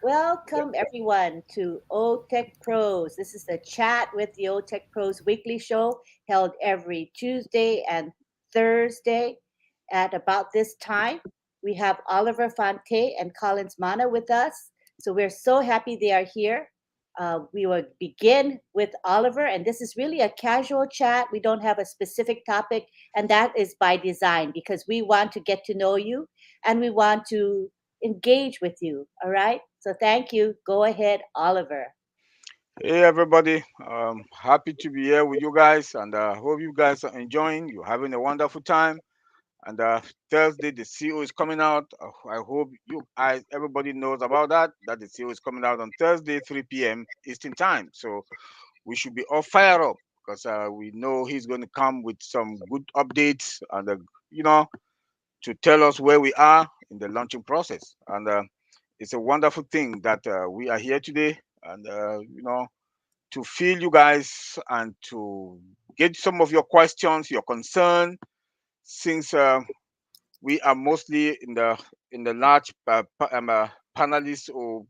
Welcome everyone to OTech Pros. This is the chat with the OTech Pros weekly show held every Tuesday and Thursday at about this time. We have Oliver Fonte and Collins Mana with us. So we're so happy they are here. We will begin with Oliver, and this is really a casual chat. We don't have a specific topic, and that is by design because we want to get to know you and we want to engage with you. All right. So thank you. Go ahead, Oliver. Hey everybody, happy to be here with you guys, and hope you guys are enjoying. You're having a wonderful time. And Thursday, the CEO is coming out. I hope you guys, everybody knows about that. That the CEO is coming out on Thursday, 3 p.m. Eastern time. So we should be all fire up because we know he's going to come with some good updates and to tell us where we are in the launching process. And it's a wonderful thing that we are here today, and to feel you guys and to get some of your questions, your concern, since we are mostly in the large panelists or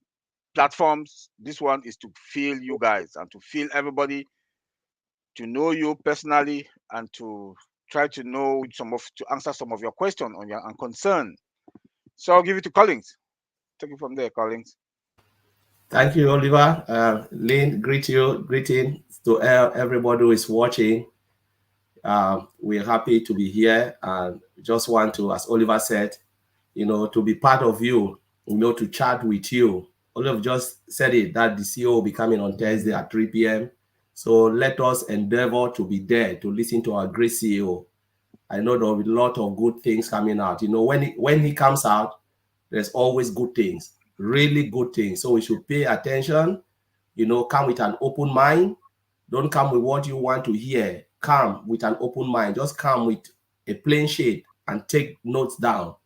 platforms. This one is to feel you guys and to feel everybody, to know you personally, and to try to know to answer some of your question on your and concern. So I'll give it to Collins. Take it from there, Collins. Thank you, Oliver. Lynn, greeting to everybody who is watching. We're happy to be here and just want to, as Oliver said, to be part of you, to chat with you. Oliver just said it, that the CEO will be coming on Thursday at 3 p.m. So let us endeavor to be there to listen to our great CEO. I know there will be a lot of good things coming out. When he comes out, there's always good things, really good things. So we should pay attention, come with an open mind. Don't come with what you want to hear. Come with an open mind. Just come with a plain sheet and take notes down,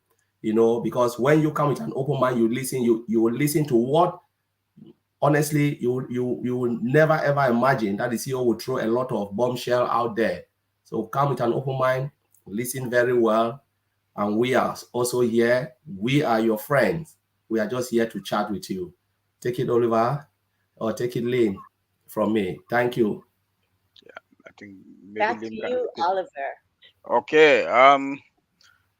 because when you come with an open mind, you will listen to what, honestly, you will never ever imagine that the CEO will throw a lot of bombshell out there. So come with an open mind, listen very well, and we are also here. We are your friends. We are just here to chat with you. Take it, Oliver, or take it, Lynn, from me. Thank you. I think maybe Back to Lynn can you, take. Oliver. Okay.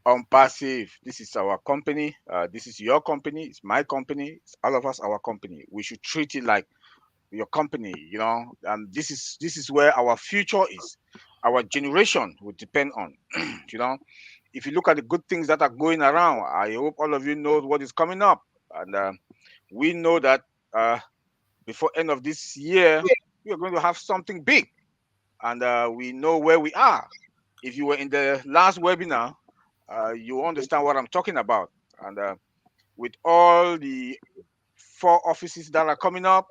On passive, this is our company. This is your company. It's my company. It's all of us our company. We should treat it like your company. This is where our future is. Our generation will depend on. you know, if you look at the good things that are going around, I hope all of you know what is coming up, and we know that uh, before end of this year we are going to have something big, and we know where we are. If you were in the last webinar, you understand what I'm talking about. And with all the 4 offices that are coming up,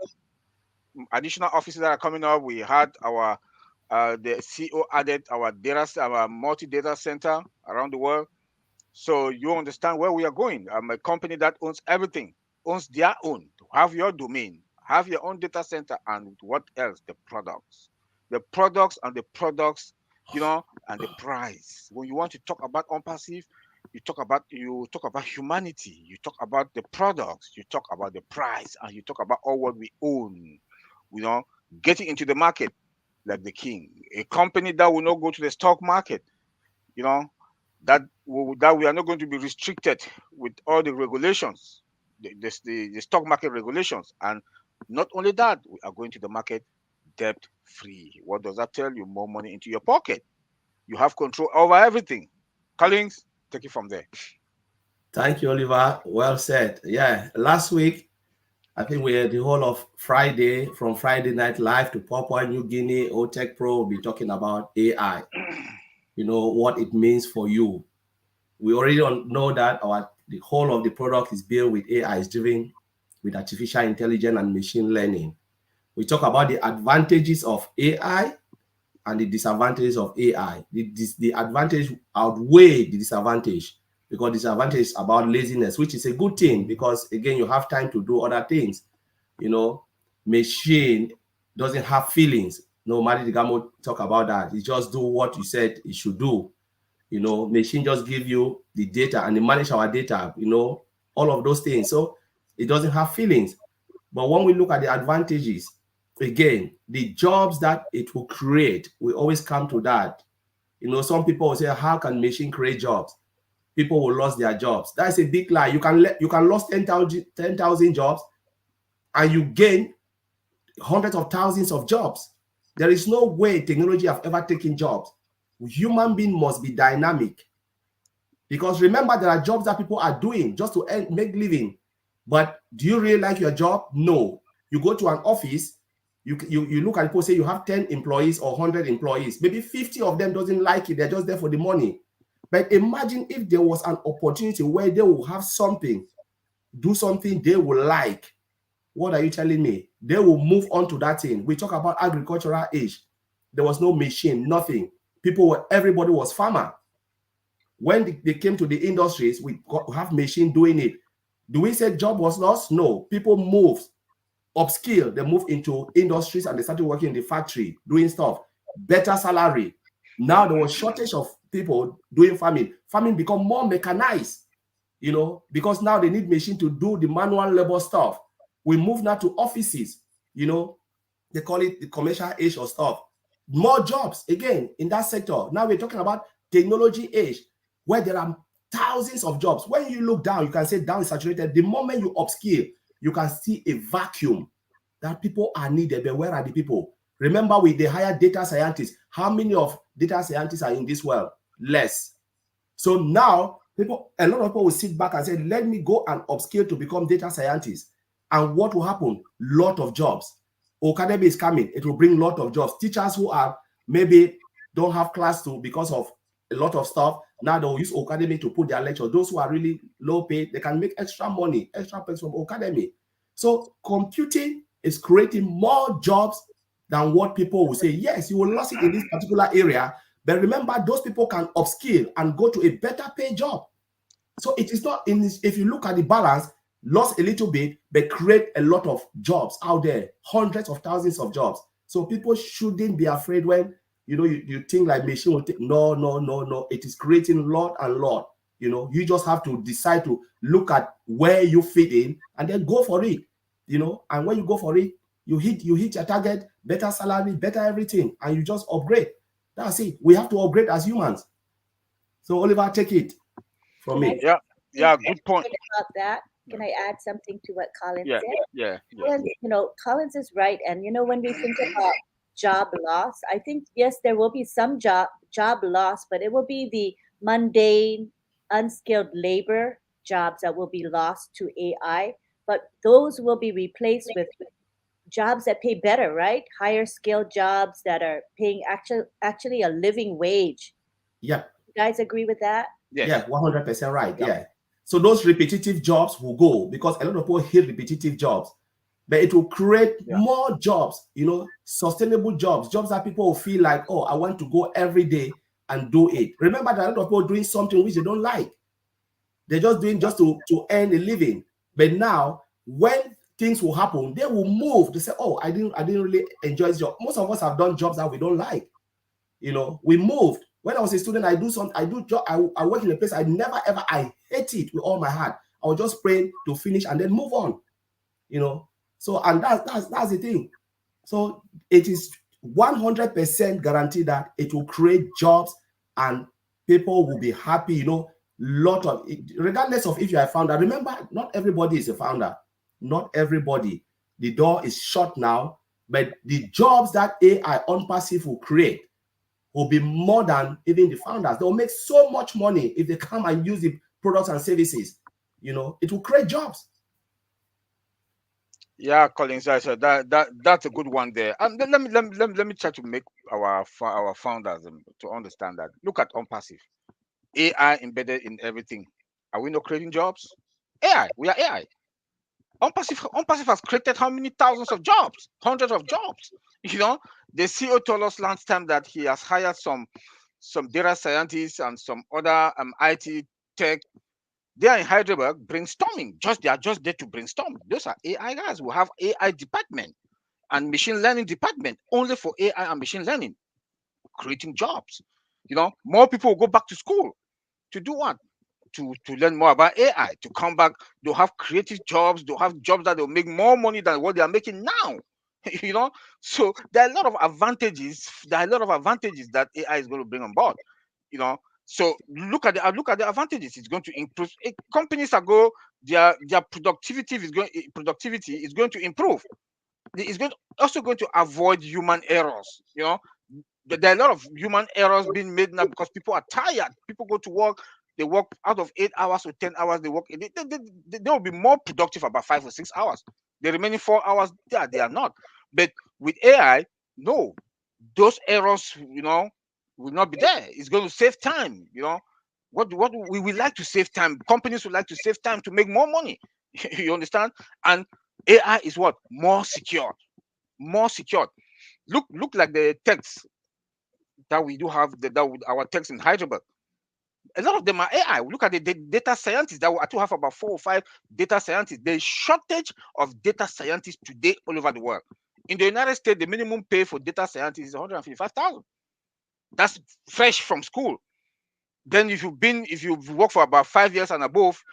additional offices that are coming up, we had our the CEO added our multi data center around the world. So you understand where we are going. I'm a company that owns everything, owns their own. Have your domain, have your own data center, and what else? The products, and the price. When you want to talk about unpassive, you talk about humanity, you talk about the products, you talk about the price, and you talk about all what we own. You know, getting into the market like the king. A company that will not go to the stock market, you know, that we are not going to be restricted with all the regulations, the stock market regulations, and not only that, we are going to the market debt free. What does that tell you? More money into your pocket. You have control over everything. Collins, take it from there. Thank you, Oliver. Well said. Yeah, last week, I think we had the whole of Friday, from Friday Night Live to Papua New Guinea, OTech Pro will be talking about AI, what it means for you. We already know that the whole of the product is built with AI, is driven with artificial intelligence and machine learning. We talk about the advantages of AI and the disadvantages of AI. The advantage outweigh the disadvantage, because disadvantage is about laziness, which is a good thing because, again, you have time to do other things. Machine doesn't have feelings. No, Mari Digamo talk about that. It just do what you said it should do. Machine just give you the data and they manage our data, all of those things. So It doesn't have feelings. But when we look at the advantages, again, the jobs that it will create, we always come to that. Some people will say, how can machine create jobs? People will lose their jobs. That's a big lie. You can lose 10,000 jobs and you gain hundreds of thousands of jobs. There is no way technology have ever taken jobs. Human being must be dynamic. Because remember, there are jobs that people are doing just to make living. But do you really like your job? No. You go to an office, you look at people, say you have 10 employees or 100 employees. Maybe 50 of them doesn't like it. They're just there for the money. But imagine if there was an opportunity where they will have something, do something they will like. What are you telling me? They will move on to that thing. We talk about agricultural age. There was no machine, nothing. Everybody was farmer. When they came to the industries, we have machine doing it. Do we say job was lost? No. People moved, upskill. They moved into industries and they started working in the factory, doing stuff. Better salary. Now there was shortage of people doing farming. Farming become more mechanized, because now they need machine to do the manual labor stuff. We move now to offices, they call it the commercial age or stuff. More jobs, again, in that sector. Now we're talking about technology age, where there are thousands of jobs. When you look down, you can say down is saturated. The moment you upskill, you can see a vacuum that people are needed. But where are the people? Remember, with the higher data scientists, how many of data scientists are in this world? Less. So now, a lot of people will sit back and say, let me go and upskill to become data scientists. And what will happen? Lot of jobs. Academy is coming. It will bring lot of jobs. Teachers who are maybe don't have class to because of a lot of stuff, now they'll use Academy to put their lecture. Those who are really low paid, they can make extra money, extra pay from Academy. So computing is creating more jobs than what people will say. Yes, you will lose it in this particular area, but remember, those people can upskill and go to a better paid job. So it is not if you look at the balance, lost a little bit, but create a lot of jobs out there, hundreds of thousands of jobs. So people shouldn't be afraid when you think like machine will take. No. It is creating lot and lot. You just have to decide to look at where you fit in and then go for it. And when you go for it, you hit your target, better salary, better everything, and you just upgrade. That's it. We have to upgrade as humans. So Oliver, take it from me. Yeah, good point. About that, can I add something to what Colin said? Yeah. Collins is right. And when we think about job loss, I think yes, there will be some job loss, but it will be the mundane, unskilled labor jobs that will be lost to AI. But those will be replaced with jobs that pay better, right? Higher skilled jobs that are paying actually a living wage. Yeah. You guys agree with that? Yeah, 100% right. Yeah. So those repetitive jobs will go because a lot of people hate repetitive jobs, but it will create more jobs, sustainable jobs that people will feel like, oh, I want to go every day and do it. Remember that a lot of people doing something which they don't like. They're just doing just to earn a living. But now, when things will happen, they will move. They say, oh, I didn't really enjoy this job. Most of us have done jobs that we don't like. We moved. When I was a student, I work in a place I hate it with all my heart. I was just praying to finish and then move on. So, and that's the thing. So it is 100% guaranteed that it will create jobs and people will be happy, regardless of if you are a founder. Remember, not everybody is a founder. Not everybody. The door is shut now, but the jobs that AI on passive will create will be more than even the founders. They'll make so much money if they come and use the products and services. It will create jobs. Yeah, Collins, I said that's a good one there. Let me try to make our founders to understand that. Look at OnPassive, AI embedded in everything. Are we not creating jobs? AI, we are AI. OnPassive has created how many thousands of jobs, hundreds of jobs. The CEO told us last time that he has hired some data scientists and some other IT tech. They are in Hyderabad brainstorming. They are just there to brainstorm. Those are AI guys who have AI department and machine learning department only for AI and machine learning, creating jobs. More people will go back to school to do what? to learn more about AI, to come back. They'll have creative jobs. They'll have jobs that will make more money than what they are making now. You know, so there are a lot of advantages. There are a lot of advantages that AI is going to bring on board. You know, so look at the advantages. It's going to improve. Companies are their productivity is going to improve. It's also going to avoid human errors. You know, there are a lot of human errors being made now because people are tired. People go to work, they work out of 8 hours or 10 hours. They work. They will be more productive about 5 or 6 hours. The remaining 4 hours, they are not. But with AI, no, those errors, will not be there. It's going to save time. What we like to save time. Companies would like to save time to make more money. You understand? And AI is what more secure, more secure. Look like the techs that we do have our techs in Hyderabad. A lot of them are AI. Look at the data scientists that I do have about 4 or 5 data scientists. There's shortage of data scientists today all over the world. In the United States, the minimum pay for data scientists is 155,000. That's fresh from school. Then if you've worked for about 5 years and above,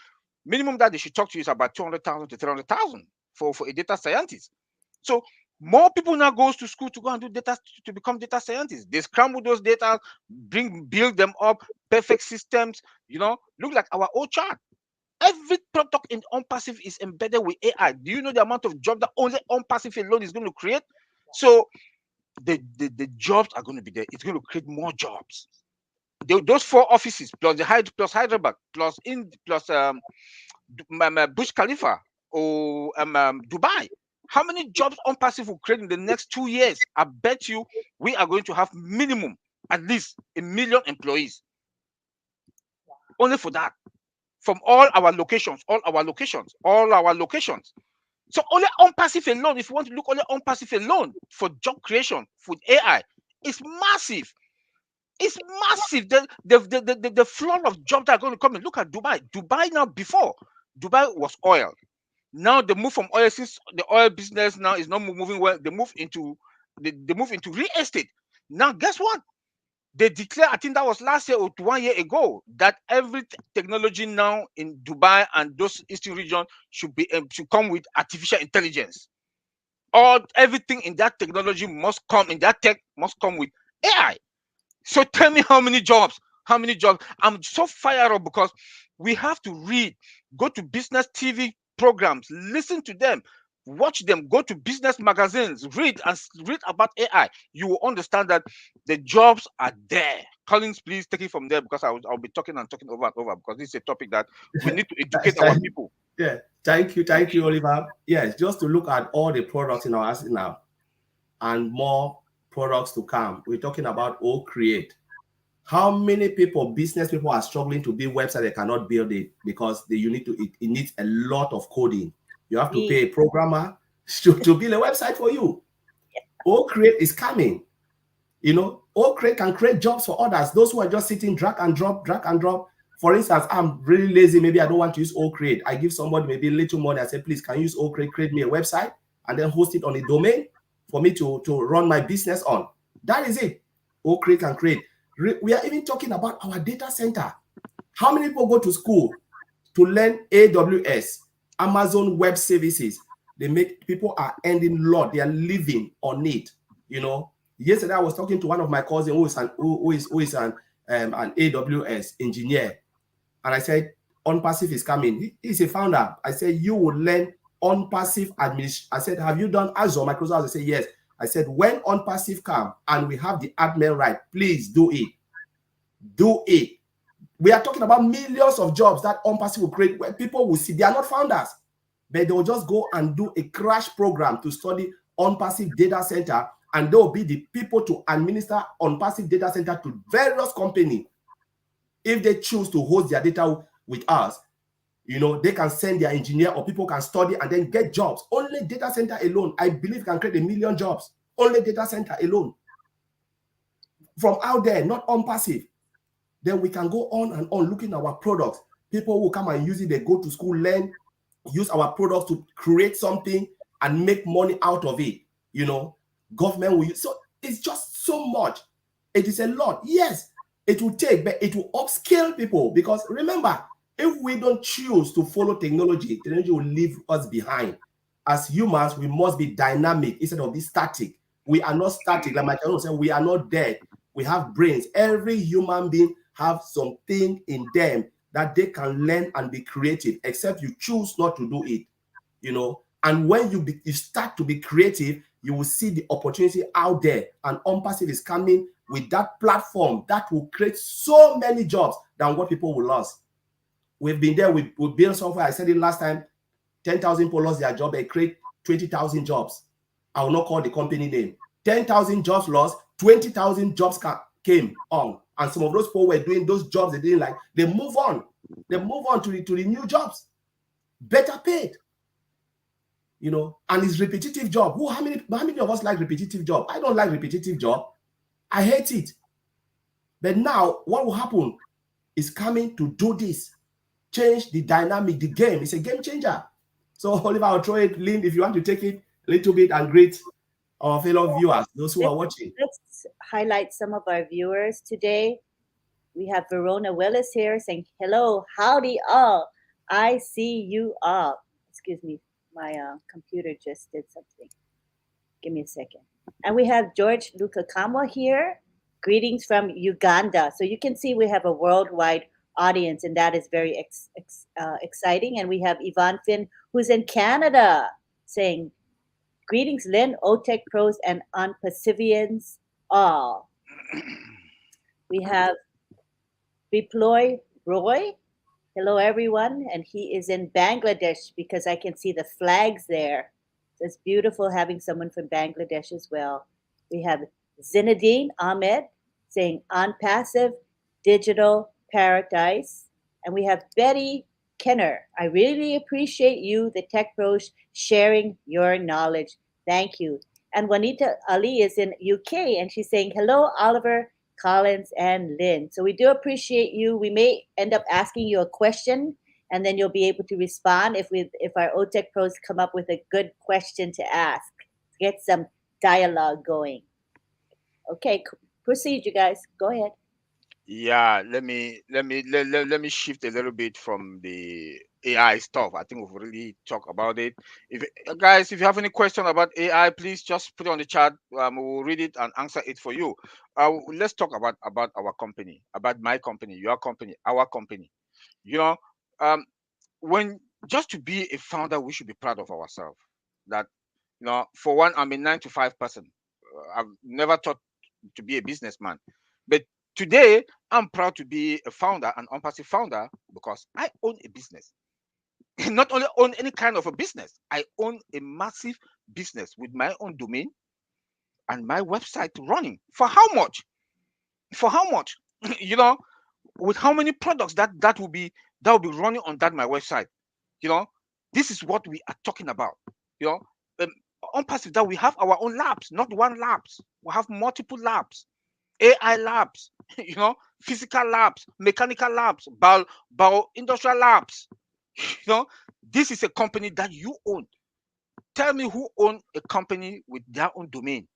minimum that they should talk to you is about 200,000 to 300,000 for a data scientist. So more people now goes to school to go and do data to become data scientists. They scramble those data, build them up, perfect systems. Look like our old chart. Every product in OnPassive is embedded with AI. Do you know the amount of jobs that only OnPassive alone is going to create? So the jobs are going to be there. It's going to create more jobs. Those 4 offices plus Hyderabad plus Burj Khalifa or Dubai. How many jobs OnPassive will create in the next 2 years? I bet you we are going to have minimum at least 1 million employees. Only for that. From all our locations. So only OnPassive alone, if you want to look only OnPassive alone for job creation for AI, it's massive. It's massive. The flood of jobs that are going to come in. Look at Dubai. Dubai now, before Dubai was oil. Now they move from oil, since the oil business now is not moving well. They move into real estate. Now guess what? They declare, I think that was last year or 1 year ago, that every technology now in Dubai and those eastern regions should come with artificial intelligence. Everything in that technology must come in that tech must come with AI. So tell me how many jobs? I'm so fired up because we have to read, go to business TV programs, listen to them, watch them, go to business magazines, read about AI. You will understand that the jobs are there. Collins, please take it from there because I'll be talking over and over because this is a topic that we need to educate our people. Yeah, thank you, Oliver. Yes, just to look at all the products in our arsenal and more products to come. We're talking about Create. How many business people are struggling to build website? They cannot build it because it needs a lot of coding. You have to pay a programmer to build a website for you. Create is coming. Create can create jobs for others. Those who are just sitting, drag and drop. For instance, I'm really lazy. Maybe I don't want to use Create. I give somebody maybe a little money. I say, please, can you use Create? Create me a website and then host it on a domain for me to run my business on. That is it. Create can create. We are even talking about our data center. How many people go to school to learn AWS, Amazon Web Services? People are earning a lot. They are living on it. Yesterday I was talking to one of my cousins who is an AWS engineer, and I said, OnPassive is coming. He's a founder. I said, you will learn OnPassive administration. I said, have you done Azure, Microsoft? I said, yes. I said, when OnPassive come and we have the admin right, please do it. Do it. We are talking about millions of jobs that OnPassive will create where people will see. They are not founders, but they will just go and do a crash program to study OnPassive data center, and they will be the people to administer OnPassive data center to various companies. If they choose to host their data with us, they can send their engineer or people can study and then get jobs. Only data center alone, I believe, can create 1 million jobs. Only data center alone. From out there, not OnPassive. Then we can go on and on looking at our products. People will come and use it. They go to school, learn, use our products to create something and make money out of it. Government will use. So it's just so much. It is a lot. Yes, it will take, but it will upscale people because remember, If we don't choose to follow technology, technology will leave us behind. As humans, we must be dynamic instead of be static. We are not static. Like my children said, we are not dead. We have brains. Every human being have something in them that they can learn and be creative, except you choose not to do it. And when you start to be creative, you will see the opportunity out there. And OnPassive is coming with that platform that will create so many jobs than what people will lose. We've been there. We built software. I said it last time. 10,000 people lost their job. They create 20,000 jobs. I will not call the company name. 10,000 jobs lost. 20,000 jobs came on. And some of those people were doing those jobs they didn't like. They move on. They move on to the new jobs. Better paid. And it's repetitive job. How many of us like repetitive job? I don't like repetitive job. I hate it. But now what will happen is coming to do this. Change the dynamic, the game. It's a game changer. So, Oliver, I'll throw it, Lynn, if you want to take it a little bit and greet our fellow viewers, those who are watching. Let's highlight some of our viewers today. We have Verona Willis here saying, hello, howdy all. I see you all. Excuse me, my computer just did something. Give me a second. And we have George Lukakamwa here. Greetings from Uganda. So you can see we have a worldwide audience, and that is very exciting. And we have Yvonne Finn, who's in Canada, saying, greetings, Lynn, OTech Pros, and OnPassivians all. We have Biploy Roy. Hello, everyone. And he is in Bangladesh because I can see the flags there. So it's beautiful having someone from Bangladesh as well. We have Zinedine Ahmed saying OnPassive Digital Paradise. And we have Betty Kenner. I really appreciate you, the Tech Pros, sharing your knowledge. Thank you. And Juanita Ali is in UK, and she's saying, hello, Oliver, Collins, and Lynn. So we do appreciate you. We may end up asking you a question, and then you'll be able to respond if our OTech Pros come up with a good question to ask. Get some dialogue going. Okay, proceed, you guys. Go ahead. Yeah, let me shift a little bit from the AI stuff. I think we've really talked about it. If guys, if you have any question about AI, please just put it on the chat. We'll read it and answer it for you. Let's talk about our company, about my company, your company, our company. When just to be a founder, we should be proud of ourselves. That for one, I'm a 9-to-5 person. I've never thought to be a businessman, but today, I'm proud to be a founder, an OnPassive founder, because I own a business. Not only own any kind of a business, I own a massive business with my own domain and my website running. For how much? For how much? With how many products that will be running on my website. This is what we are talking about. OnPassive, that we have our own labs, not one labs. We have multiple labs. AI labs, physical labs, mechanical labs, bio-industrial labs. This is a company that you own. Tell me who owns a company with their own domain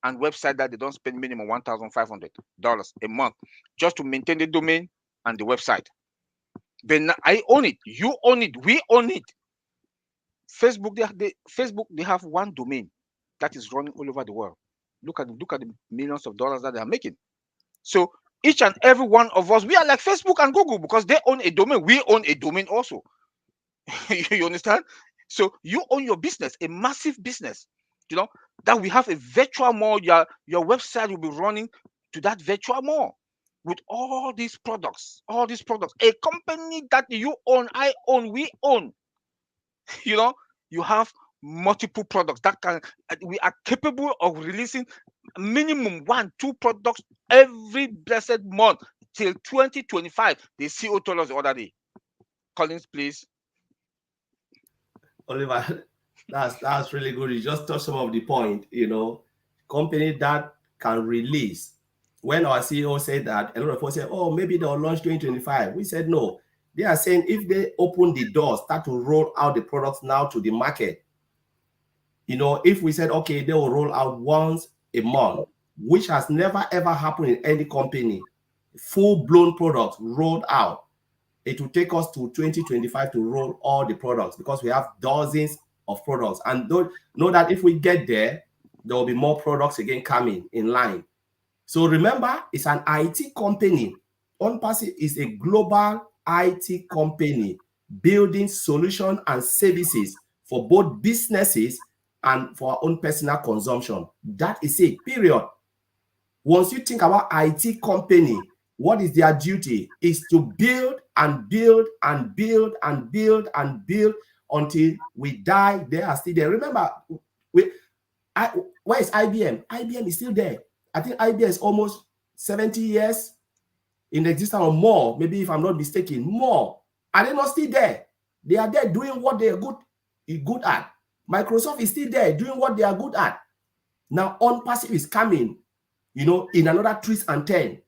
and website that they don't spend minimum $1,500 a month just to maintain the domain and the website. Then I own it. You own it. We own it. Facebook, they have one domain that is running all over the world. Look at the millions of dollars that they are making. So each and every one of us, we are like Facebook and Google because they own a domain. We own a domain also. You understand? So you own your business, a massive business. That we have a virtual mall. Your website will be running to that virtual mall with all these products. A company that you own, I own, we own. You have multiple products that we are capable of releasing minimum 1-2 products every blessed month till 2025. The CEO told us the other day. Collins, please. Oliver, that's really good. You just touched some of the point. Company that can release. When our CEO said that, a lot of people said, "Oh, maybe they'll launch 2025." We said no. They are saying if they open the door, start to roll out the products now to the market. If we said, okay, they will roll out once a month, which has never, ever happened in any company, full-blown products rolled out it will take us to 2025 to roll all the products because we have dozens of products. And don't know that if we get there, there will be more products again coming in line. So remember, it's an IT company. OnPassive is a global IT company building solutions and services for both businesses and for our own personal consumption. That is it, period. Once you think about IT company, what is their duty? Is to build and build and build and build and build until we die. They are still there. Remember, where is IBM? IBM is still there. I think IBM is almost 70 years in existence or more, maybe if I'm not mistaken, more. Are they not still there? They are there doing what they are good at. Microsoft is still there doing what they are good at. Now, OnPassive is coming, in another twist and turn.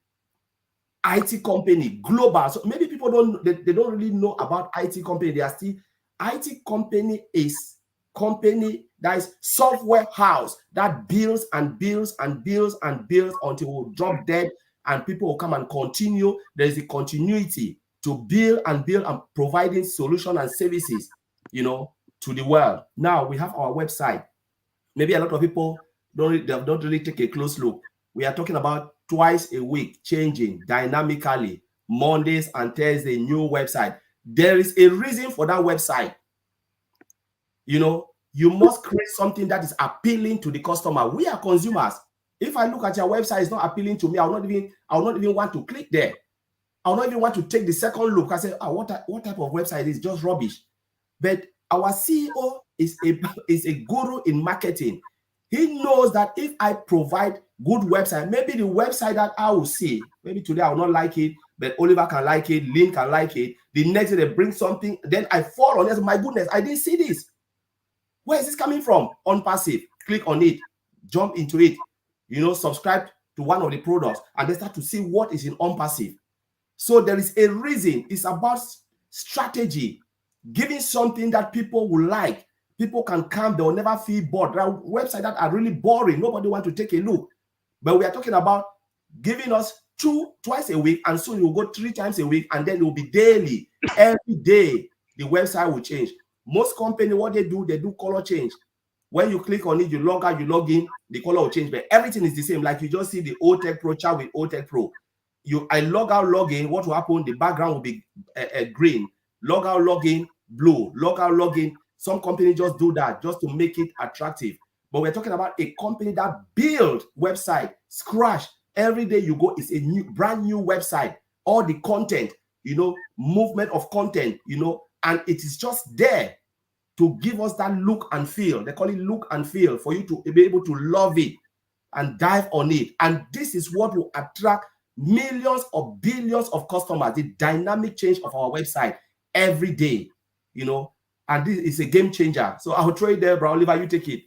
IT company, global. So maybe people they don't really know about IT company. They are still, IT company is company that is software house that builds and builds and builds and builds until we drop dead and people will come and continue. There is a continuity to build and providing solutions and services, to the world. Now we have our website. Maybe a lot of people don't really take a close look. We are talking about twice a week, changing dynamically, Mondays and Thursday, new website. There is a reason for that website. You must create something that is appealing to the customer. We are consumers. If I look at your website, it's not appealing to me, I will not even want to click there. I will not even want to take the second look. I say, what type of website is just rubbish. But our CEO is a guru in marketing. He knows that if I provide good website, maybe the website that I will see, maybe today I will not like it, but Oliver can like it, Lynn can like it. The next day they bring something, then I fall on this. My goodness, I didn't see this. Where is this coming from? OnPassive. Click on it, jump into it, subscribe to one of the products, and then start to see what is in OnPassive. So there is a reason. It's about strategy, giving something that people will like. People can come, they will never feel bored. There are websites that are really boring. Nobody wants to take a look. But we are talking about giving us twice a week, and soon it will go 3 times a week, and then it will be daily. Every day, the website will change. Most companies, what they do color change. When you click on it, you log out, you log in, the color will change, but everything is the same. Like you just see the OTech Pro chat with OTech Pro. I log out, log in, what will happen? The background will be green. Log out, log in, blue. Log out, log in. Some companies just do that just to make it attractive. But we're talking about a company that build website, scratch. Every day you go, it's a brand new website. All the content, movement of content, and it is just there to give us that look and feel. They call it look and feel for you to be able to love it and dive on it. And this is what will attract millions or billions of customers, the dynamic change of our website every day, and this is a game changer. So I'll throw it there, bro. Oliver, you take it.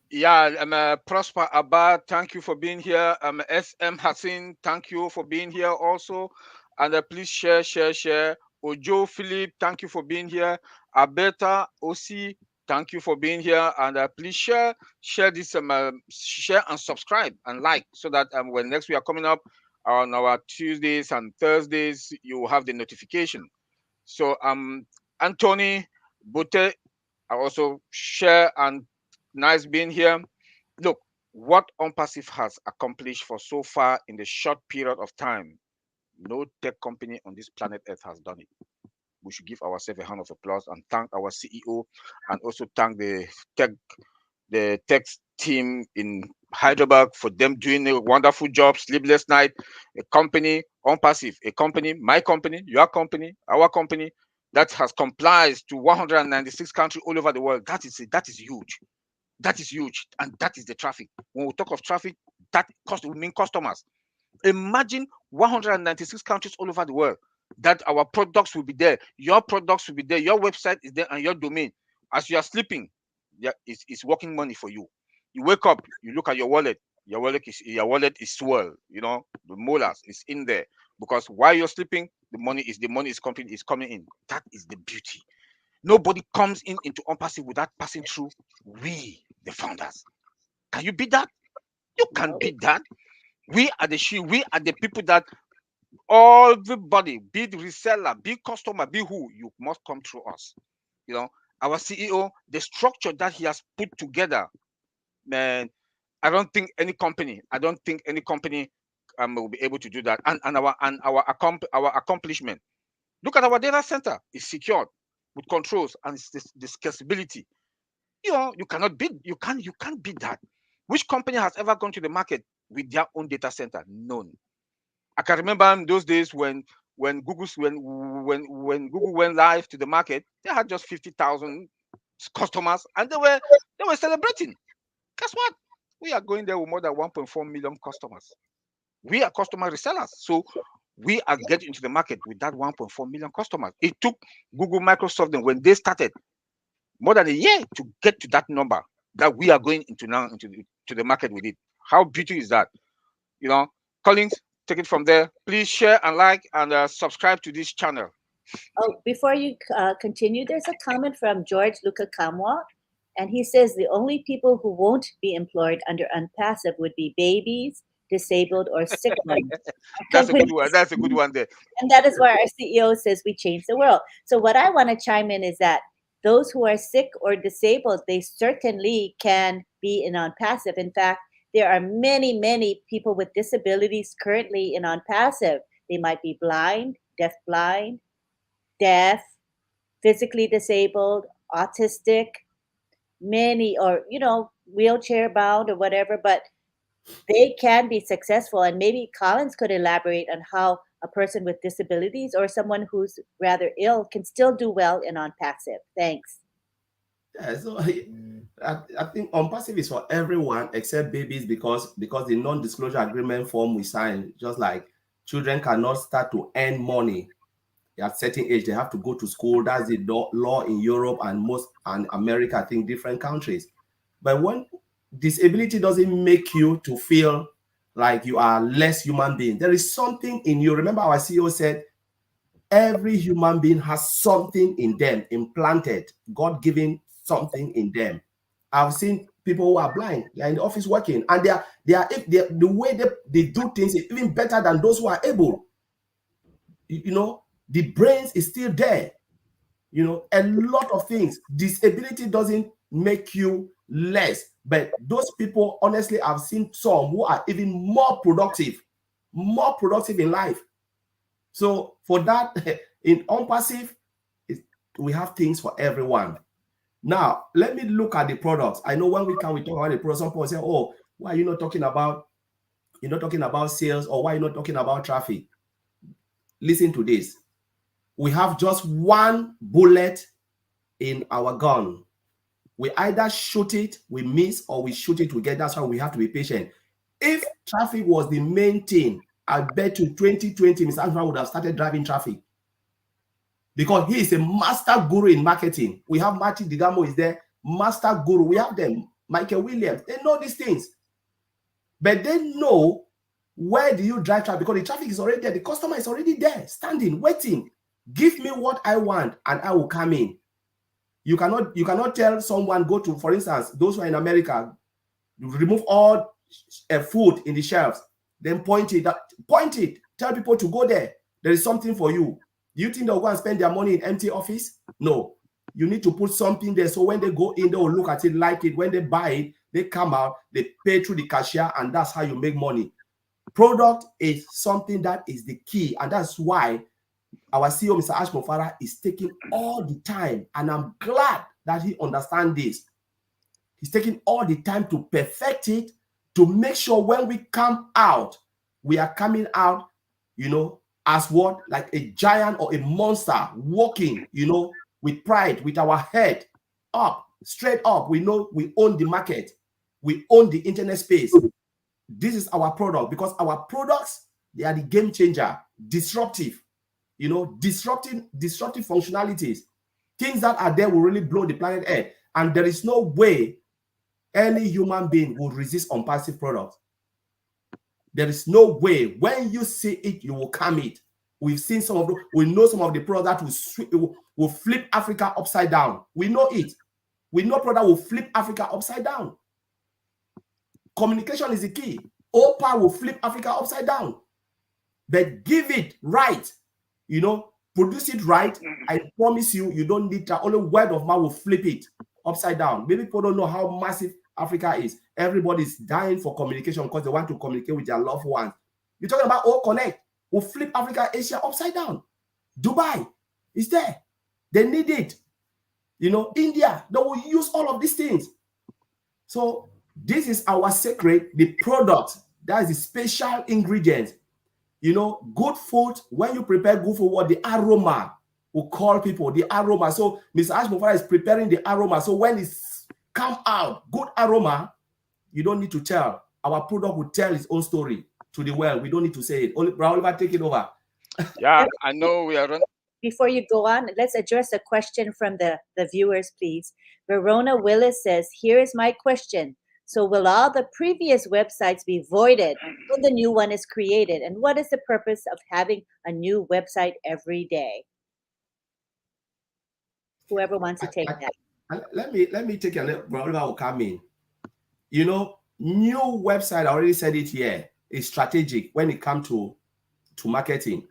Yeah, Prosper Abad, thank you for being here. SM Hassin, thank you for being here also. And please share. Ojo Philip, thank you for being here. Abeta Osi, thank you for being here. And please share this, share and subscribe and like, so that when next we are coming up on our Tuesdays and Thursdays, you will have the notification. So Anthony Bote, I also share, and nice being here. Look, what OnPassive has accomplished for so far in the short period of time, no tech company on this planet Earth has done it. We should give ourselves a hand of applause and thank our CEO, and also thank the tech team in Hyderabad for them doing a wonderful job, sleepless night. A company, OnPassive, a company, my company, your company, our company, that has complies to 196 countries all over the world. That is huge. That is huge, and that is the traffic. When we talk of traffic, that we mean customers. Imagine 196 countries all over the world, that our products will be there, your products will be there, your website is there, and your domain. As you are sleeping, yeah, it's working money for you. You wake up, you look at your wallet. Your wallet is swell. The molars is in there, because while you're sleeping, the money is coming in. That is the beauty. Nobody comes into OnPassive without passing through we, the founders. Can you beat that? You can't beat that. We are the people that Everybody, be the reseller, be customer, be who, you must come through us. You know, our CEO, the structure that he has put together, man, I don't think any company will be able to do that. And our accomplishment. Look at our data center. It's secured with controls and it's the scalability. You know, you can't beat that. Which company has ever gone to the market with their own data center? None. I can remember in those days when when Google went live to the market, they had just 50,000 customers and they were celebrating. Guess what? We are going there with more than 1.4 million customers. We are customer resellers. So we are getting into the market with that 1.4 million customers. It took Google, Microsoft, and when they started, more than a year to get to that number that we are going into now to the market with it. How beautiful is that? You know, Collins, take it from there. Please share and like and subscribe to this channel. Oh, before you continue, there's a comment from George Luca Kamwa, and he says the only people who won't be employed under unpassive would be babies, disabled, or sick ones. That's a good one. That's a good one there. And that is why our CEO says we change the world. So what I want to chime in is that those who are sick or disabled, they certainly can be in on-passive. In fact, there are many, many people with disabilities currently in on-passive. They might be blind, deaf-blind, deaf, physically disabled, autistic, many, or, wheelchair bound or whatever, but they can be successful. And maybe Collins could elaborate on how a person with disabilities or someone who's rather ill can still do well in on-passive. Thanks. Yeah, so I think on-passive is for everyone except babies because the non-disclosure agreement form we sign, just like children cannot start to earn money at certain age. They have to go to school. That's the law in Europe and America, I think different countries. But when disability doesn't make you to feel like you are less human being, there is something in you. Remember our CEO said, every human being has something in them, implanted, God-given something in them. I've seen people who are blind, they're in the office working, and the way they do things is even better than those who are able. The brains is still there. A lot of things. Disability doesn't make you less, but those people, honestly, I've seen some who are even more productive in life. So for that, in on-passive, we have things for everyone. Now, let me look at the products. I know when we talk about the products, some people say, oh, why are you not talking about sales, or why are you not talking about traffic? Listen to this. We have just one bullet in our gun. We either shoot it, we miss, or we shoot it, we get. That's why we have to be patient. If traffic was the main thing, I bet you 2020, Mr. Andrew would have started driving traffic. Because he is a master guru in marketing. We have Martin Digamo is there, master guru. We have them, Michael Williams. They know these things. But they know where do you drive traffic, because the traffic is already there. The customer is already there, standing, waiting. Give me what I want and I will come in. You cannot tell someone go to, for instance, those who are in America, remove all food in the shelves, then point it, tell people to go there. There is something for you. Do you think they'll go and spend their money in empty office? No. You need to put something there, so when they go in, they will look at it, like it. When they buy it, they come out, they pay through the cashier, and that's how you make money. Product is something that is the key, and that's why our CEO, Mr. Ash Mofara, is taking all the time, and I'm glad that he understands this. He's taking all the time to perfect it, to make sure when we come out, we are coming out, as what? Like a giant or a monster walking, with pride, with our head up, straight up. We know we own the market. We own the internet space. This is our product, because our products, they are the game changer, disruptive, disruptive functionalities. Things that are there will really blow the planet Earth. And there is no way any human being will resist on-passive products. There is no way. When you see it, you will come it. We've seen we know some of the products that will flip Africa upside down. We know it. We know product will flip Africa upside down. Communication is the key. OPA will flip Africa upside down. but give it right. Produce it right. I promise you, you don't need that. Only word of mouth will flip it upside down. Maybe people don't know how massive Africa is. Everybody's dying for communication because they want to communicate with their loved ones. You're talking about All Connect. Will flip Africa, Asia upside down. Dubai is there. They need it. India, they will use all of these things. So this is our secret, the product. That is the special ingredients. Good food, when you prepare good food, what the aroma will call people, the aroma. So Mr. Ashmofara is preparing the aroma. So when it's come out, good aroma, you don't need to tell. Our product will tell its own story to the world. We don't need to say it. Oliver, take it over. Yeah, I know we are running. Before you go on, let's address a question from the viewers, please. Verona Willis says, here is my question. So will all the previous websites be voided when the new one is created? And what is the purpose of having a new website every day? Whoever wants to take that. Let me take a little. Oliver will come in. New website, I already said it here, is strategic when it comes to marketing.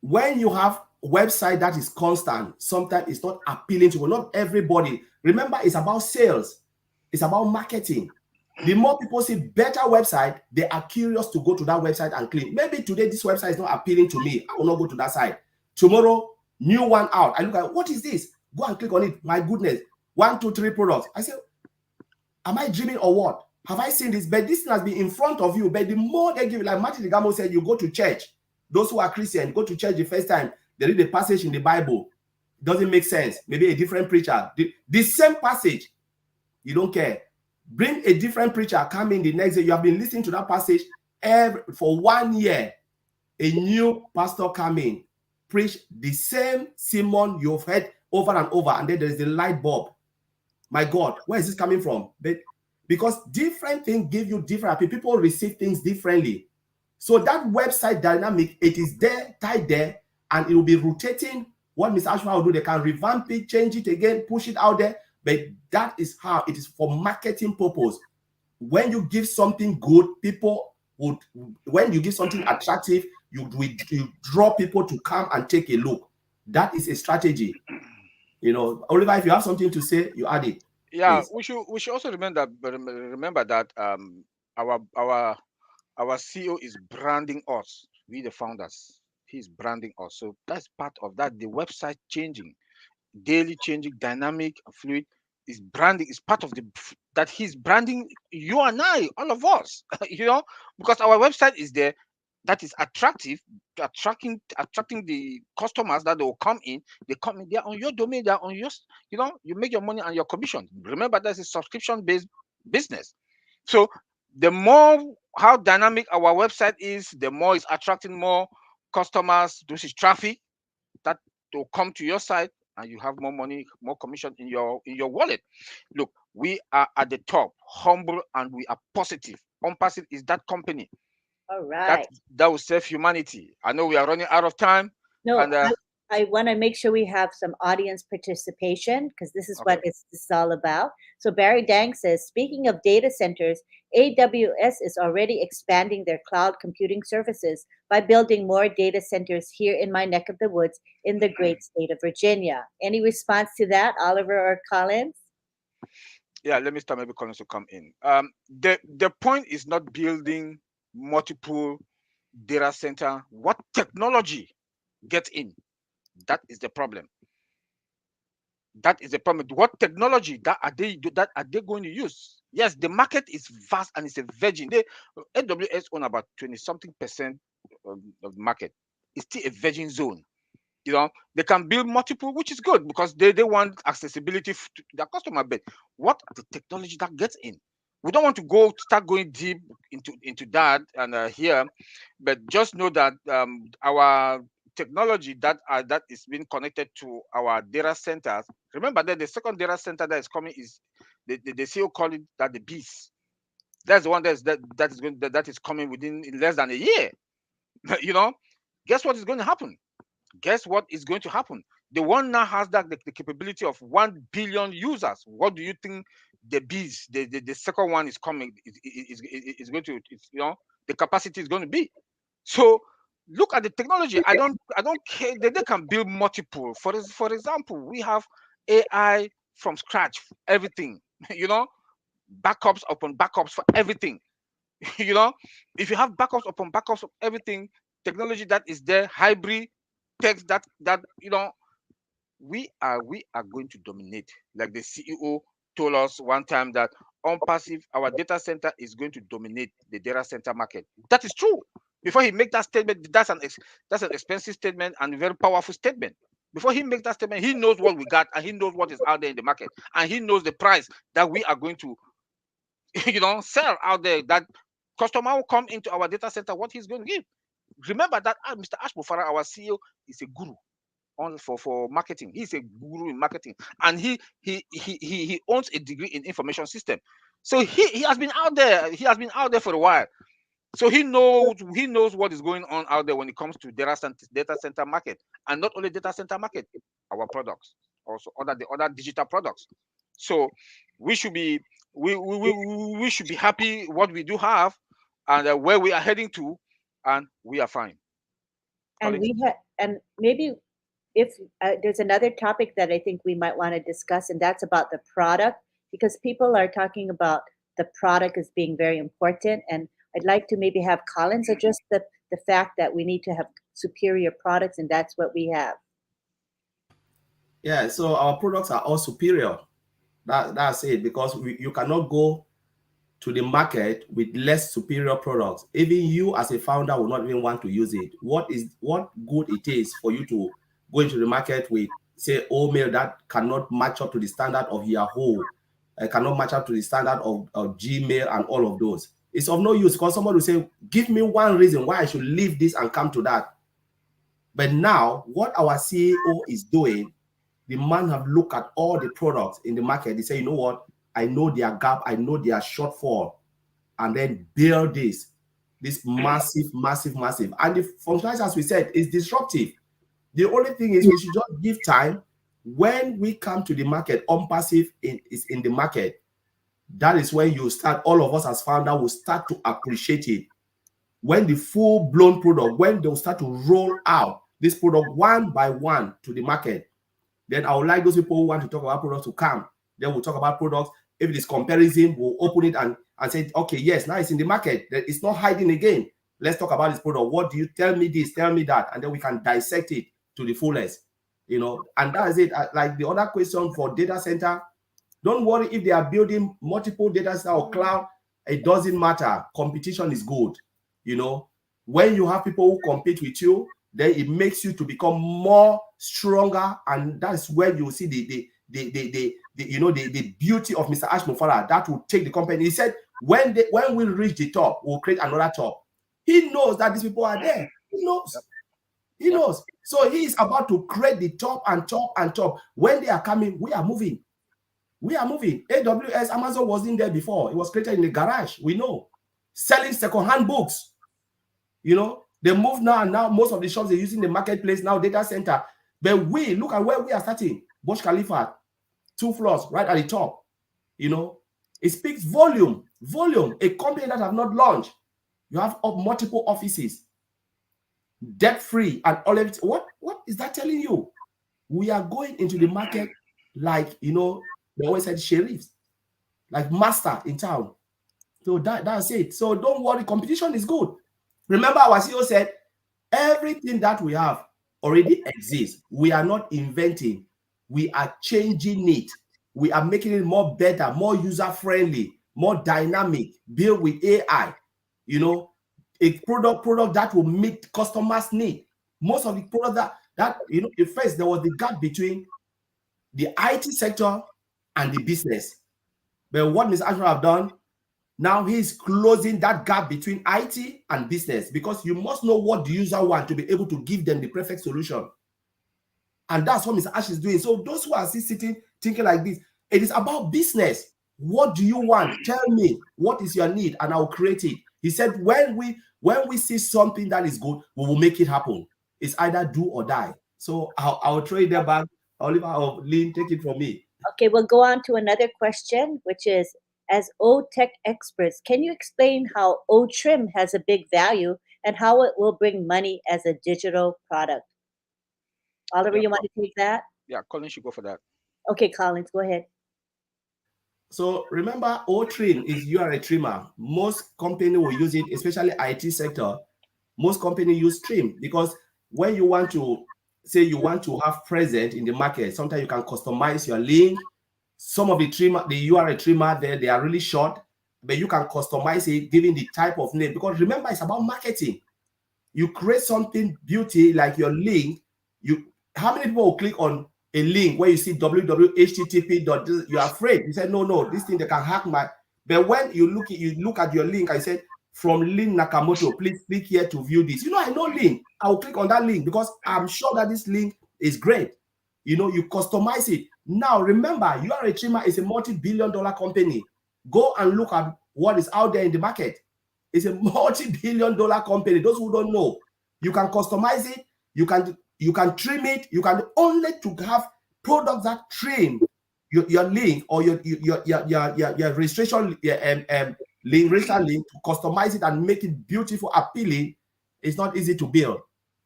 When you have a website that is constant, sometimes it's not appealing to not everybody. Remember, it's about sales. It's about marketing. The more people see better website, they are curious to go to that website and click. Maybe today this website is not appealing to me. I will not go to that site. Tomorrow, new one out. I look at, what is this? Go and click on it. My goodness. 1, 2, 3 products. I say, am I dreaming or what? Have I seen this? But this thing has been in front of you. But the more they give, like Martin Gamo said, you go to church. Those who are Christian, go to church the first time. They read the passage in the Bible. It doesn't make sense. Maybe a different preacher. The same passage. You don't care. Bring a different preacher, come in the next day. You have been listening to that passage for 1 year. A new pastor come in, preach the same sermon you've heard over and over, and then there's the light bulb. My God, where is this coming from? Because different things give you different. People receive things differently. So that website dynamic, it is there, tied there, and it will be rotating. What Mr. Ashman will do, they can revamp it, change it again, push it out there. But that is how it is for marketing purpose. When you give something good, people would, when you give something attractive, you draw people to come and take a look. That is a strategy. Oliver, if you have something to say, you add it. Yeah, please. We should also remember that our CEO is branding us. We the founders. He's branding us. So that's part of that. The website changing, daily changing, dynamic, fluid. Is branding is part of that he's branding you and I, all of us, because our website is there, that is attracting the customers that they will come in. They come in, they're on your domain, they're on your, you make your money on your commission. Remember, that's a subscription-based business. So the more how dynamic our website is, the more it's attracting more customers. This is traffic that will come to your site, and you have more money, more commission in your wallet. Look, we are at the top, humble, and we are positive. Unpassive is that company. All right. That will serve humanity. I know we are running out of time. No, I want to make sure we have some audience participation, because this is what this is all about. So Barry Dang says, speaking of data centers, AWS is already expanding their cloud computing services by building more data centers here in my neck of the woods in the great state of Virginia. Any response to that, Oliver or Collins? Yeah, let me start. Maybe Collins will come in. The point is not building multiple data center. What technology gets in? That is the problem. That is the problem. What technology that are they going to use? Yes, the market is vast and it's a virgin. AWS own about 20-something% of the market. It's still a virgin zone. They can build multiple, which is good because they want accessibility to their customer. But what the technology that gets in? We don't want to start going deep into that and here, but just know that our technology that is being connected to our data centers. Remember that the second data center that is coming is the CEO call it that the beast. That's the one that is coming within less than a year. Guess what is going to happen? Guess what is going to happen? The one now has the capability of 1 billion users. What do you think the beast, the second one is coming, is going to, the capacity is going to be? So look at the technology. I don't care. They can build multiple. For example, we have AI from scratch, everything. You know, backups upon backups for everything. You know, if you have backups upon backups of everything, technology that is there, hybrid text that we are going to dominate. Like the CEO told us one time that on passive, our data center is going to dominate the data center market. That is true. Before he make that statement, that's an expensive statement and a very powerful statement. Before he makes that statement, he knows what we got and he knows what is out there in the market and he knows the price that we are going to sell out there. That customer will come into our data center, what he's going to give. Remember that Mr. Ashmufara, our CEO, is a guru on for marketing. He's a guru in marketing, and he owns a degree in information system. So he has been out there. He has been out there for a while. So he knows what is going on out there when it comes to data center market, and not only data center market, our products, also the other digital products. So we should be we should be happy what we do have, and where we are heading to, and we are fine. And Collins? and maybe if there's another topic that I think we might want to discuss, and that's about the product, because people are talking about the product as being very important. And I'd like to maybe have Collins address the fact that we need to have superior products, and that's what we have. Yeah, so our products are all superior. That's it, because you cannot go to the market with less superior products. Even you as a founder will not even want to use it. What good it is for you to go into the market with, say, oatmeal that cannot match up to the standard of Yahoo, cannot match up to the standard of Gmail and all of those. It's of no use, because somebody will say, give me one reason why I should leave this and come to that. But now, what our CEO is doing, the man have looked at all the products in the market. They say, you know what? I know their gap. I know their shortfall. And then build this massive. And the functionality, as we said, is disruptive. The only thing is we should just give time. When we come to the market, OnPassive is in the market. That is when you start, all of us as founder will start to appreciate it. When the full-blown product, when they'll start to roll out this product one by one to the market, then I would like those people who want to talk about products to come. Then we'll talk about products. If it is comparison, we'll open it and say, okay, yes, now it's in the market. It's not hiding again. Let's talk about this product. What do you tell me this, tell me that, and then we can dissect it to the fullest. And that is it. Like the other question for data center, don't worry if they are building multiple data center or cloud. It doesn't matter. Competition is good. When you have people who compete with you, then it makes you to become more stronger, and that's where you see the beauty of Mr. Ashmufara that will take the company. He said, when we reach the top, we'll create another top. He knows that these people are there. He knows. He knows. So he is about to create the top and top and top. When they are coming, we are moving. We are moving. AWS, Amazon wasn't there before. It was created in the garage. We know. Selling second-hand books. They move now, and now most of the shops are using the marketplace now, data center. But we look at where we are starting. Burj Khalifa, 2 floors, right at the top. It speaks volume. A company that have not launched. You have multiple offices, debt-free, and all of it. What is that telling you? We are going into the market like, they always said sheriffs, like master in town. So that's it. So don't worry, competition is good. Remember, our CEO said, everything that we have already exists. We are not inventing. We are changing it. We are making it more better, more user-friendly, more dynamic, built with AI. A product that will meet customers' need. Most of the products that at first there was the gap between the IT sector and the business. But what Mr. Ashmore have done, now he's closing that gap between IT and business, because you must know what the user wants to be able to give them the perfect solution. And that's what Mr. Ash is doing. So those who are still sitting thinking like this, it is about business. What do you want? Tell me, what is your need? And I'll create it. He said, when we see something that is good, we will make it happen. It's either do or die. So I'll trade them back. Oliver or Lynn, take it from me. Okay, we'll go on to another question, which is, as OTech experts, can you explain how OTrim has a big value and how it will bring money as a digital product. Oliver, Yeah, you want to take that? yeah, Colin should go for that. Okay, Collins, go ahead. So remember, O-Trim is you are a trimmer. Most company will use it, especially IT sector. Most company use trim because when you want to say you want to have present in the market, sometimes you can customize your link. Some of the trimmer, the URL trimmer there, they are really short, but you can customize it giving the type of name. Because remember, it's about marketing. You create something beauty like your link. You how many people will click on a link where you see www.http. You're afraid. You say, no, this thing they can hack my. But when you look at your link, I said from Lin Nakamoto, please click here to view this. I know link. I will click on that link because I'm sure that this link is great. You customize it. Now remember, you are a trimmer is a multi-billion-dollar company. Go and look at what is out there in the market. It's a multi-billion-dollar company. Those who don't know, you can customize it, you can trim it, you can only to have products that trim your link or your registration link to customize it and make it beautiful, appealing. It's not easy to build,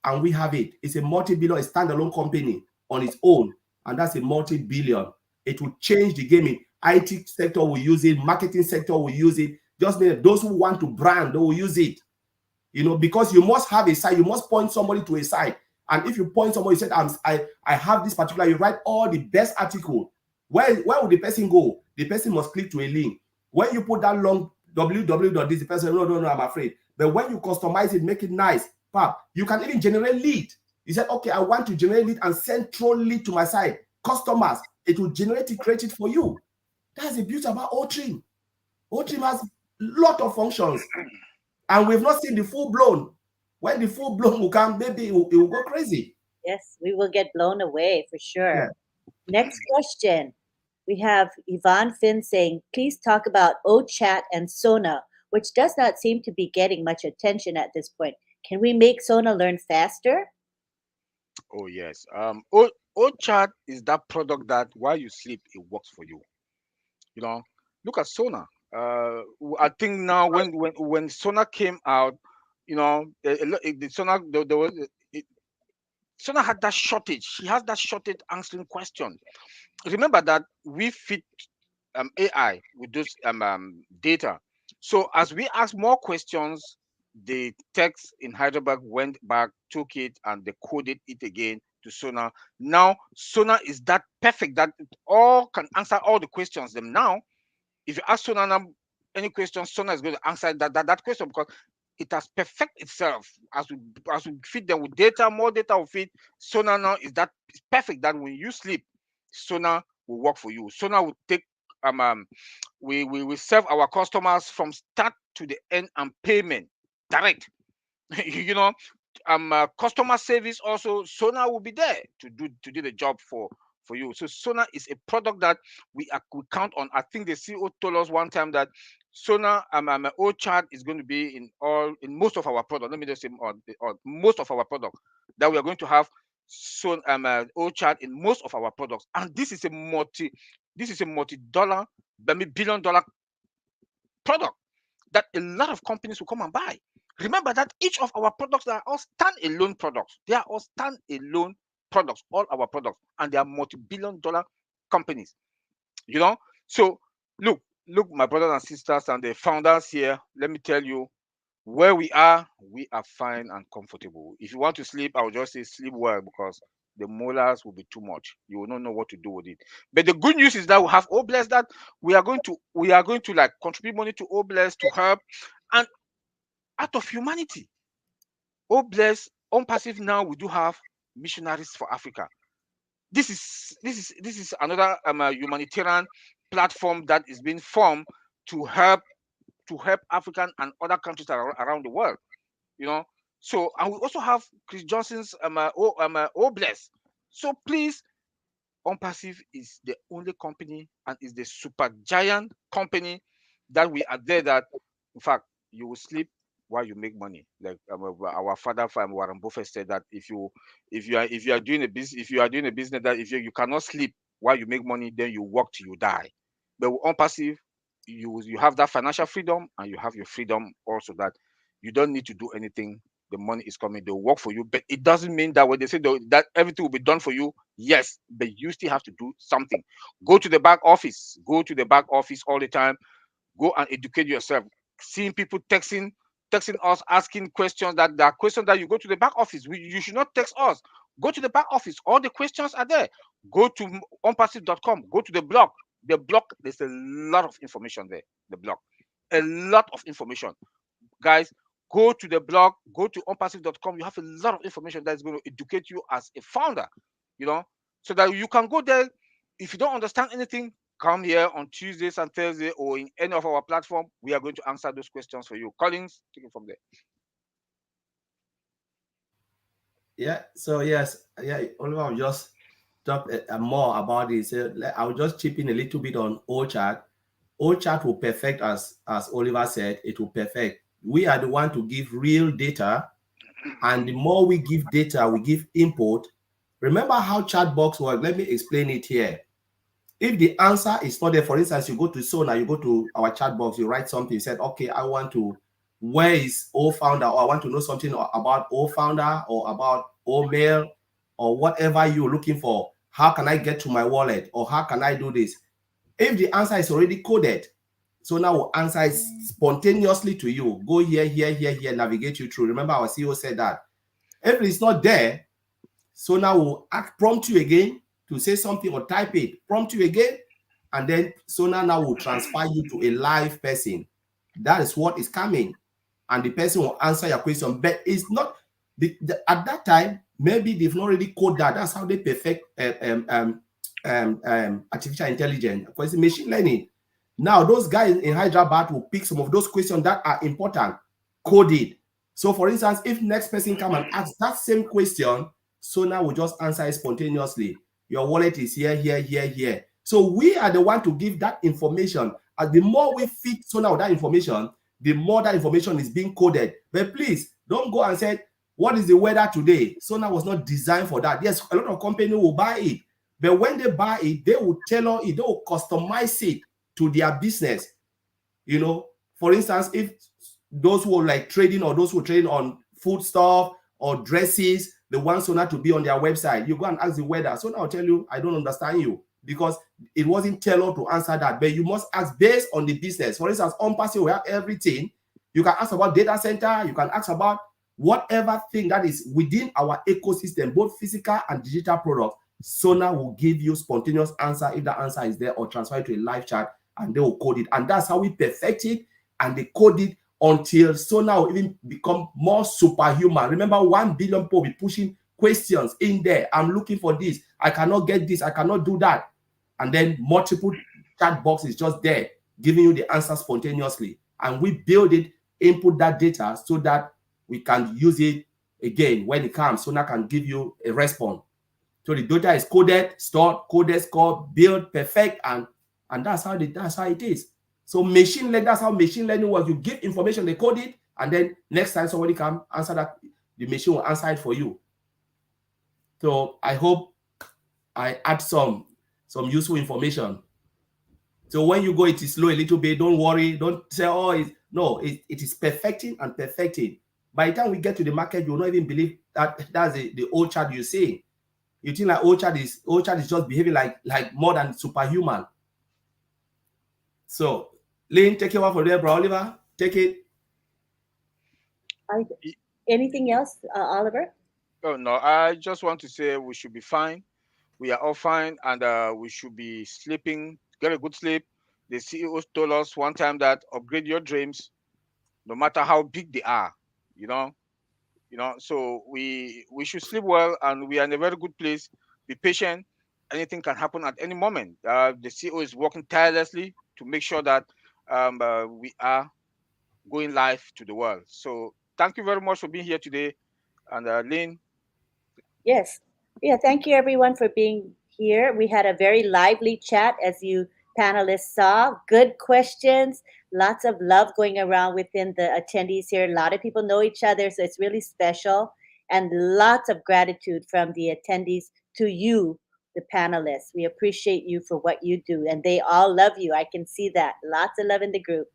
and we have it. It's a multi-billion, standalone company on its own, and that's a multi-billion. It will change the gaming. IT sector will use it, marketing sector will use it. Just those who want to brand, they will use it. Because you must have a site, you must point somebody to a site. And if you point somebody, you said, I have this particular, you write all the best article. Where will the person go? The person must click to a link. When you put that long www. This, the person, no, I'm afraid. But when you customize it, make it nice, you can even generate lead. You said, okay, I want to generate lead and send troll lead to my site. Customers, it will generate it, create it for you. That's the beauty about O-Trim. O-Trim has a lot of functions. And we've not seen the full blown. When the full blown will come, maybe it will go crazy. Yes, we will get blown away for sure. Yeah. Next question. We have Yvonne Finn saying, please talk about OChat and Sona, which does not seem to be getting much attention at this point. Can we make Sona learn faster? Oh yes. OChat is that product that while you sleep, it works for you. Look at Sona. I think now when Sona came out, the Sona there was Sona had that shortage. She has that shortage answering question. Remember that we fit AI with those data. So as we ask more questions, the text in Hyderabad went back, took it, and they coded it again to Sona. Now Sona is that perfect that it all can answer all the questions. Them now, if you ask Sona now any question, Sona is going to answer that question because it has perfect itself as we feed them with data, more data will feed. Sona now is that perfect that when you sleep, Sona will work for you. Sona will take we serve our customers from start to the end and payment direct. you know Customer service also, Sona will be there to do the job for you. So Sona is a product that we count on. I think the CEO told us one time that Sona OChat is going to be in most of our product. Let me just say or most of our product that we are going to have OChat in most of our products. And this is a multi-dollar, billion-dollar product that a lot of companies will come and buy. Remember that each of our products are all stand-alone products. They are all stand-alone products, all our products, and they are multi-billion-dollar companies. So look, my brothers and sisters and the founders here. Let me tell you, where we are fine and comfortable. If you want to sleep, I will just say sleep well because the molars will be too much. You will not know what to do with it. But the good news is that we have Obless that we are going to like contribute money to Obless to help, and out of humanity, Obless on passive now we do have missionaries for Africa. This is another humanitarian platform that is being formed to help African and other countries around the world. So, and we also have Chris Johnson's Obless. So please, OnPassive is the only company and is the super giant company that we are there that, in fact, you will sleep while you make money. Like our father, Warren Buffett, said that if you are doing a business that if you cannot sleep while you make money, then you work till you die. But with OnPassive, you have that financial freedom and you have your freedom also that you don't need to do anything the money is coming. They'll work for you, but it doesn't mean that when they say that everything will be done for you, yes, but you still have to do something. Go to the back office. Go to the back office all the time. Go and educate yourself. Seeing people texting us, asking questions that are questions that you go to the back office. You should not text us. Go to the back office. All the questions are there. Go to onpassive.com. Go to the blog. The blog, there's a lot of information there. The blog, a lot of information, guys. Go to the blog. Go to onpassive.com. You have a lot of information that is going to educate you as a founder. You know, so that you can go there. If you don't understand anything, come here on Tuesdays and Thursday or in any of our platform. We are going to answer those questions for you. Collins, take it from there. Yeah. So yes, yeah. Oliver will just talk more about this. I'll just chip in a little bit on OChat. OChat will perfect, as Oliver said, it will perfect. We are the one to give real data, and the more we give data, we give input. Remember how chat box works? Let me explain it here. If the answer is not there, for instance, you go to Sona, you go to our chat box, you write something, you said, okay, I want to, where is O founder, or I want to know something about O founder or about O mail or whatever you're looking for. How can I get to my wallet, or how can I do this? If the answer is already coded, so now we'll answer it spontaneously to you. Go here, here, here, here, navigate you through. Remember our CEO said that. If it's not there, so now we'll prompt you again to say something or type it, prompt you again, and then Sona now will transfer you to a live person. That is what is coming, and the person will answer your question. But it's not at that time. Maybe they've not really coded that. That's how they perfect artificial intelligence, because it's machine learning. Now those guys in Hyderabad will pick some of those questions that are important, coded. So, for instance, if next person come and ask that same question, Sona will just answer it spontaneously. Your wallet is here, here, here, here. So we are the one to give that information. And the more we feed Sona with that information, the more that information is being coded. But please don't go and say, what is the weather today? Sona was not designed for that. Yes, a lot of companies will buy it. But when they buy it, they will tailor it, they will customize it to their business. You know, for instance, if those who are like trading, or those who trade on food stuff or dresses, the ones who not to be on their website, you go and ask the weather. So now I'll tell you, I don't understand you, because it wasn't tailored to answer that. But you must ask based on the business. For instance, on Passy, we have everything. You can ask about data center. You can ask about whatever thing that is within our ecosystem, both physical and digital products. Sona will give you spontaneous answer if the answer is there, or transfer it to a live chat, and they will code it. And that's how we perfect it, and they code it until Sona will even become more superhuman. Remember, 1 billion people will be pushing questions in there. I'm looking for this. I cannot get this. I cannot do that. And then multiple chat boxes just there giving you the answer spontaneously. And we build it, input that data so that we can use it again when it comes. Sona can give you a response. So the data is coded, stored, coded, scored, built, perfect, and that's how it is. So machine learning, that's how machine learning works. You give information, they code it, and then next time somebody can answer that, the machine will answer it for you. So I hope I add some useful information. So when you go, it is slow a little bit. Don't worry. Don't say, oh, it is perfecting and perfecting. By the time we get to the market, you will not even believe that that's the old chat you see. You think like old chat is just behaving like more than superhuman. So, Lynn, take it over from there, bro. Oliver, take it. Anything else, Oliver? Oh no, I just want to say we should be fine. We are all fine, and we should be sleeping. Get a good sleep. The CEO told us one time that upgrade your dreams, no matter how big they are. You know, So we should sleep well, and we are in a very good place. Be patient. Anything can happen at any moment. The CEO is working tirelessly to make sure that we are going live to the world. So thank you very much for being here today. And Lynn. Yes. Yeah, thank you everyone for being here. We had a very lively chat, as you panelists saw. Good questions, lots of love going around within the attendees here. A lot of people know each other, so it's really special. And lots of gratitude from the attendees to you, the panelists. We appreciate you for what you do, and they all love you. I can see that. Lots of love in the group.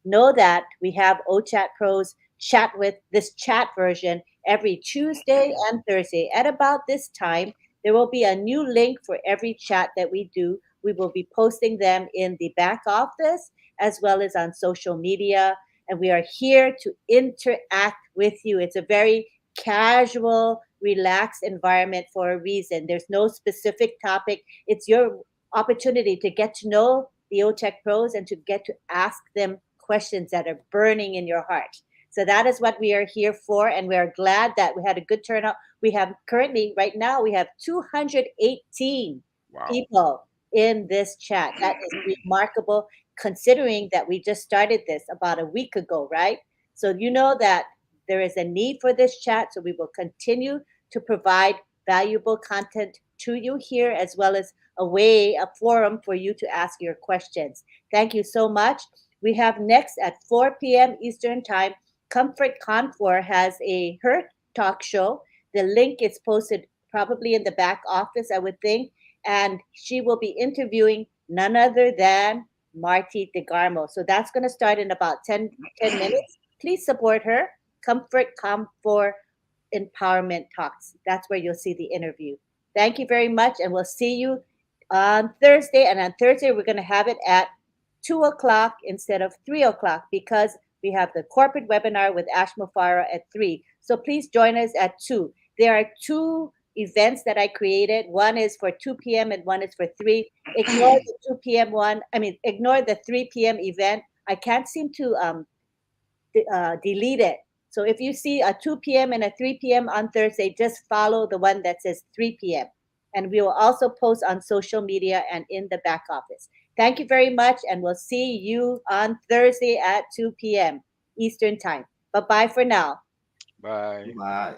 Know that we have OChat Pros chat with this chat version every Tuesday and Thursday. At about this time, there will be a new link for every chat that we do. We will be posting them in the back office as well as on social media. And we are here to interact with you. It's a very casual, relaxed environment for a reason. There's no specific topic. It's your opportunity to get to know the OTech pros and to get to ask them questions that are burning in your heart. So that is what we are here for, and we are glad that we had a good turnout. We have currently, right now, we have 218 Wow. people in this chat. That is remarkable considering that we just started this about a week ago, right? So you know that there is a need for this chat, so we will continue to provide valuable content to you here as well as a forum for you to ask your questions. Thank you so much. We have next at 4 p.m. Eastern Time, Comfort Confor has her talk show. The link is posted probably in the back office, I would think, and she will be interviewing none other than Marty DeGarmo. So that's going to start in about 10 minutes. Please support her. Comfort Comfort Empowerment Talks. That's where you'll see the interview. Thank you very much, and we'll see you on Thursday. And on Thursday, we're going to have it at 2 o'clock instead of 3 o'clock because we have the corporate webinar with Ash Mufara at 3. So please join us at 2. There are two events that I created. One is for 2 p.m. and one is for 3. Ignore the 2 p.m. one. Ignore the 3 p.m. event. I can't seem to delete it. So if you see a 2 p.m. and a 3 p.m. on Thursday, just follow the one that says 3 p.m. And we will also post on social media and in the back office. Thank you very much, and we'll see you on Thursday at 2 p.m. Eastern Time. Bye-bye for now. Bye. Bye.